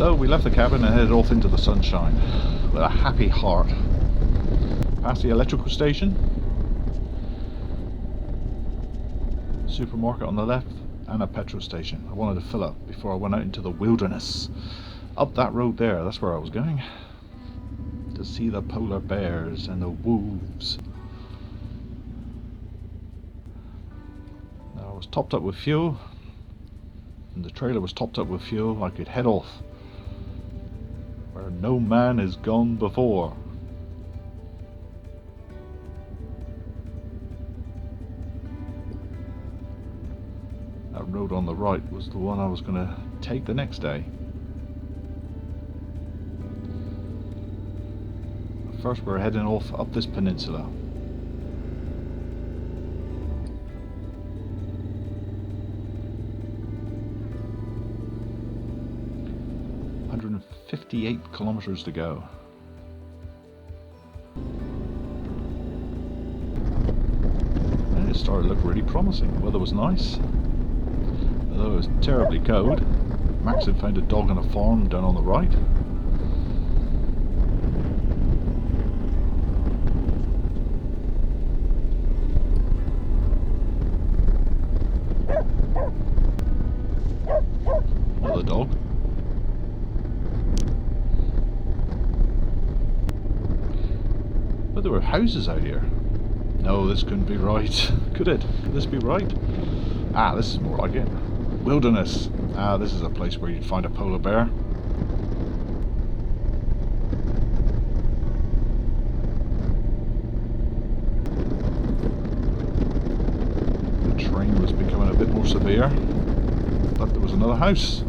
So we left the cabin and headed off into the sunshine with a happy heart. Past the electrical station, supermarket on the left, and a petrol station. I wanted to fill up before I went out into the wilderness. Up that road there, that's where I was going. To see the polar bears and the wolves. Now I was topped up with fuel, and the trailer was topped up with fuel. I could head off where no man has gone before. That road on the right was the one I was going to take the next day. First we're heading off up this peninsula. .158 kilometers to go. And it started to look really promising. The weather was nice, although it was terribly cold. Max had found a dog on a farm down on the right. Another dog. But there were houses out here. No, this couldn't be right. Could it? Could this be right? Ah, this is more like it. Wilderness. Ah, this is a place where you'd find a polar bear. The train was becoming a bit more severe. But there was another house.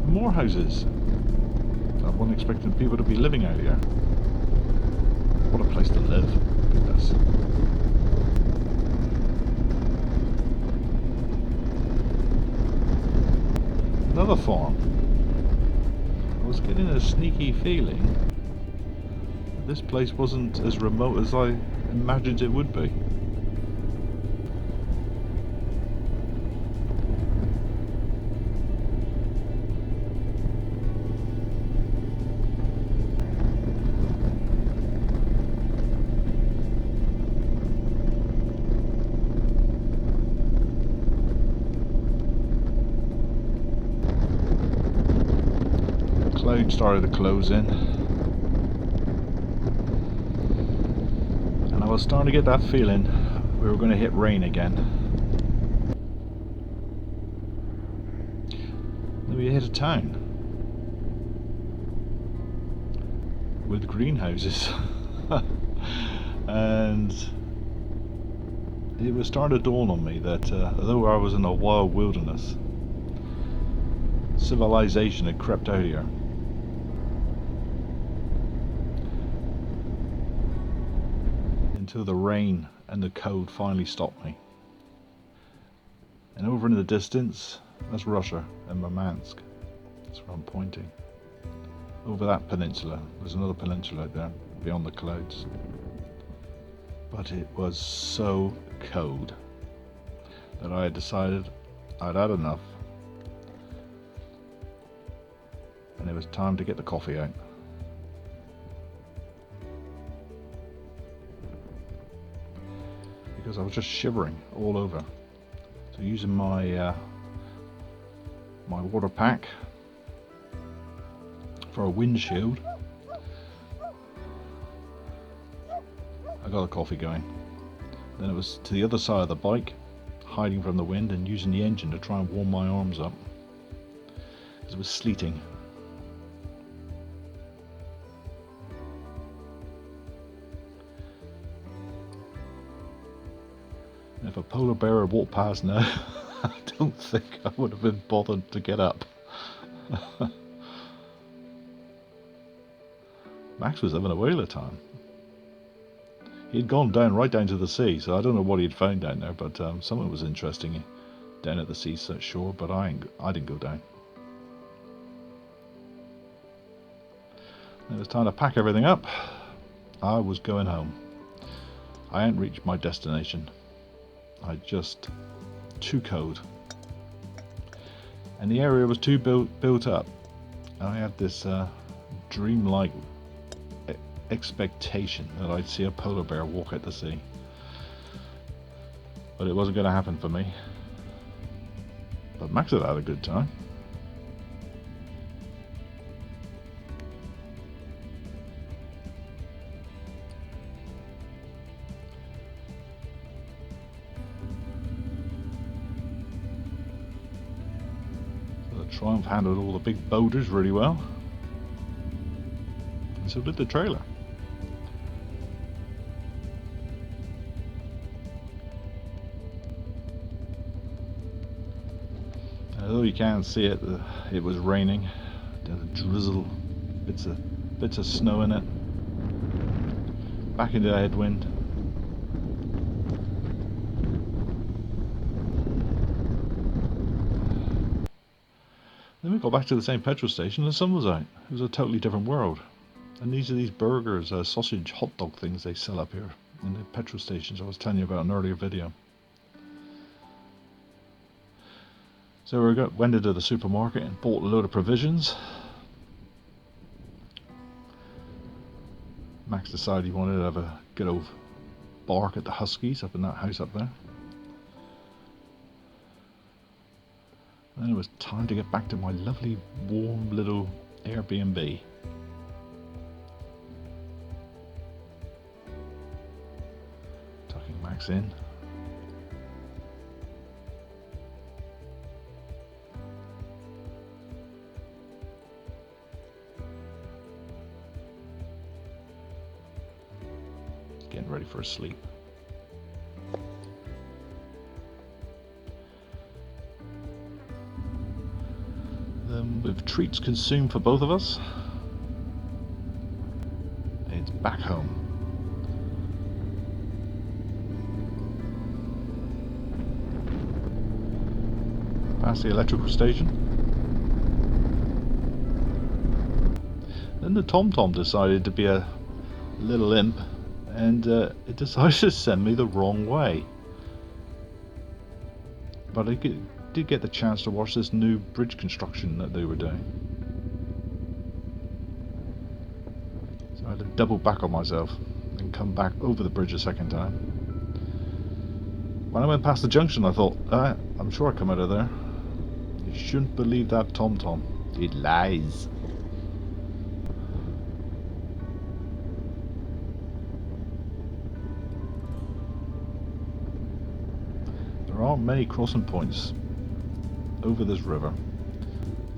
More houses. I wasn't expecting people to be living out here. What a place to live. Goodness. Another farm. I was getting a sneaky feeling that this place wasn't as remote as I imagined it would be. Clouds started to close in, and I was starting to get that feeling we were going to hit rain again. Then we hit a town with greenhouses and it was starting to dawn on me that although I was in a wild wilderness, civilization had crept out here. Until the rain and the cold finally stopped me. And over in the distance, that's Russia and Murmansk. That's where I'm pointing. Over that peninsula, there's another peninsula out there beyond the clouds. But it was so cold that I had decided I'd had enough. And it was time to get the coffee out. Because I was just shivering all over. So using my my water pack for a windshield, I got the coffee going. Then it was to the other side of the bike, hiding from the wind and using the engine to try and warm my arms up, because it was sleeting. If a polar bear had walked past now, I don't think I would have been bothered to get up. Max was having a whale of a time. He'd gone right down to the sea, so I don't know what he'd found down there, but something was interesting down at the seashore, but I didn't go down. It was time to pack everything up. I was going home. I hadn't reached my destination. Too cold. and the area was too built up. I had this dreamlike expectation that I'd see a polar bear walk out to sea, but it wasn't going to happen for me. But Max had a good time. Triumph handled all the big boulders really well, and so did the trailer. Although you can't see it, it was raining. There's a drizzle, bits of snow in it. Back into the headwind. Then we got back to the same petrol station and the sun was out. It was a totally different world. And these are these burgers, sausage hot dog things they sell up here in the petrol stations I was telling you about in an earlier video. So we went into the supermarket and bought a load of provisions. Max decided he wanted to have a good old bark at the Huskies up in that house up there. Then it was time to get back to my lovely warm little Airbnb. Tucking Max in. Getting ready for a sleep. With treats consumed for both of us, it's back home. Past the electrical station. Then the TomTom decided to be a little imp, and it decided to send me the wrong way. But I did get the chance to watch this new bridge construction that they were doing. So I had to double back on myself and come back over the bridge a second time. When I went past the junction I thought, I'm sure I come out of there. You shouldn't believe that TomTom. It lies. There aren't many crossing points over this river.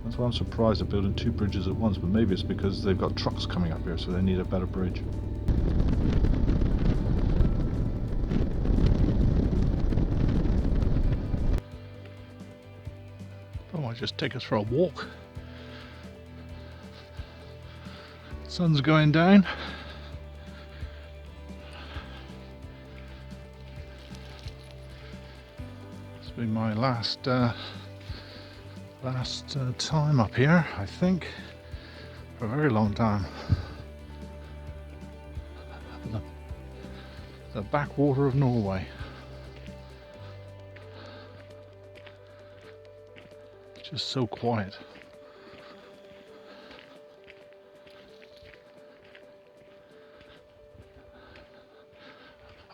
That's why I'm surprised they're building two bridges at once, but maybe it's because they've got trucks coming up here, so they need a better bridge. I might just take us for a walk. Sun's going down. It's been my last time up here, I think, for a very long time. The backwater of Norway. Just so quiet.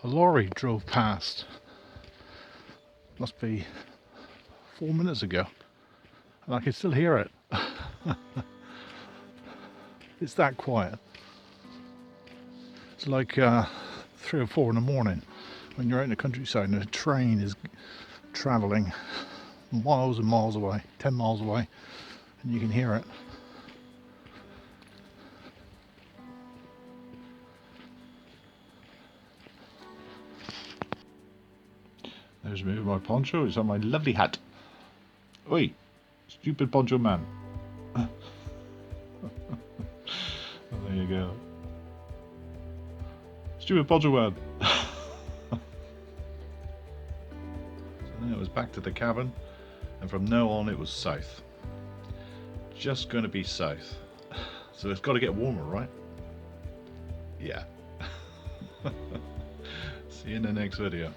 A lorry drove past. Must be 4 minutes ago. And I can still hear it. It's that quiet. It's like 3 or 4 in the morning when you're out in the countryside and a train is travelling miles and miles away, 10 miles away, and you can hear it. There's me with my poncho. It's on my lovely hat. Oi! Stupid poncho man. Well, there you go. Stupid poncho man. So then it was back to the cabin, and from now on it was south. Just going to be south. So it's got to get warmer, right? Yeah. See you in the next video.